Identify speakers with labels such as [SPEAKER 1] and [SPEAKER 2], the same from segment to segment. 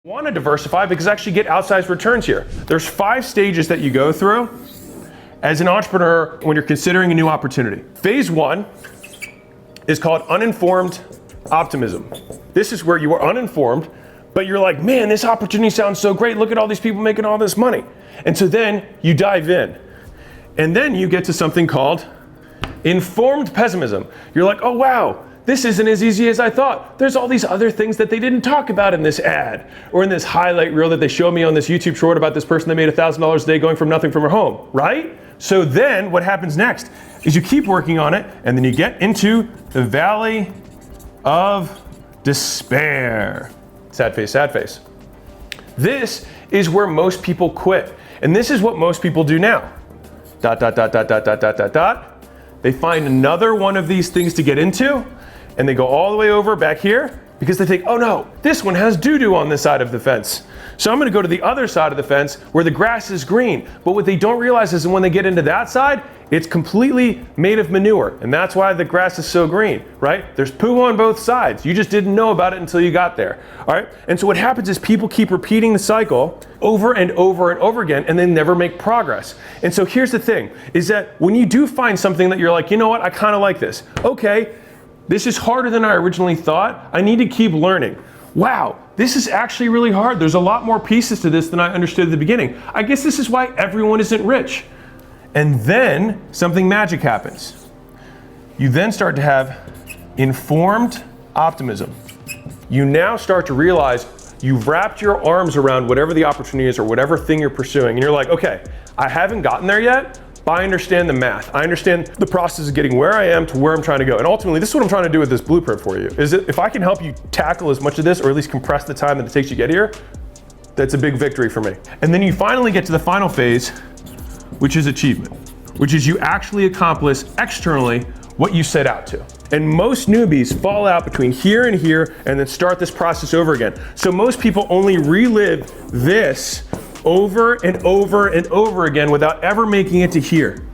[SPEAKER 1] Want to diversify because actually get outsized returns here. There's 5 stages that you go through as an entrepreneur when you're considering a new opportunity. Phase 1 is called uninformed optimism. This is where you are uninformed, but you're like, man, this opportunity sounds so great. Look at all these people making all this money. And so then you dive in. And then you get to something called informed pessimism. You're like, oh wow, this isn't as easy as I thought. There's all these other things that they didn't talk about in this ad or in this highlight reel that they show me on this YouTube short about this person that made $1,000 a day going from nothing from her home, right? So then what happens next is you keep working on it and then you get into the valley of despair. Sad face, sad face. This is where most people quit. And this is what most people do now. ... They find another one of these things to get into, and they go all the way over back here because they think, oh no, this one has doo-doo on this side of the fence. So I'm gonna go to the other side of the fence where the grass is green. But what they don't realize is that when they get into that side, it's completely made of manure. And that's why the grass is so green, right? There's poo on both sides. You just didn't know about it until you got there, all right? And so what happens is people keep repeating the cycle over and over and over again, and they never make progress. And so here's the thing, is that when you do find something that you're like, you know what, I kind of like this. Okay, this is harder than I originally thought. I need to keep learning. Wow, this is actually really hard. There's a lot more pieces to this than I understood at the beginning. I guess this is why everyone isn't rich. And then something magic happens. You then start to have informed optimism. You now start to realize you've wrapped your arms around whatever the opportunity is or whatever thing you're pursuing. And you're like, okay, I haven't gotten there yet, but I understand the math. I understand the process of getting where I am to where I'm trying to go. And ultimately, this is what I'm trying to do with this blueprint for you, is that if I can help you tackle as much of this, or at least compress the time that it takes you to get here, that's a big victory for me. And then you finally get to the final phase, which is achievement, which is you actually accomplish externally what you set out to. And most newbies fall out between here and here and then start this process over again. So most people only relive this over and over and over again without ever making it to here,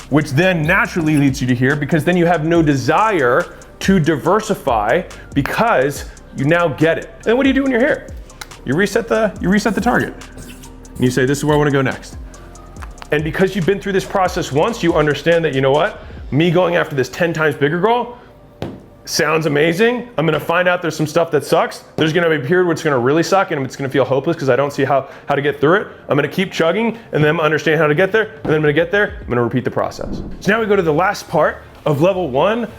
[SPEAKER 1] which then naturally leads you to here because then you have no desire to diversify because you now get it. And what do you do when you're here? You reset the target. And you say, this is where I want to go next. And because you've been through this process once, you understand that, you know what? Me going after this 10 times bigger goal sounds amazing. I'm gonna find out there's some stuff that sucks. There's gonna be a period where it's gonna really suck and it's gonna feel hopeless because I don't see how to get through it. I'm gonna keep chugging and then understand how to get there. And then I'm gonna get there, I'm gonna repeat the process. So now we go to the last part of level 1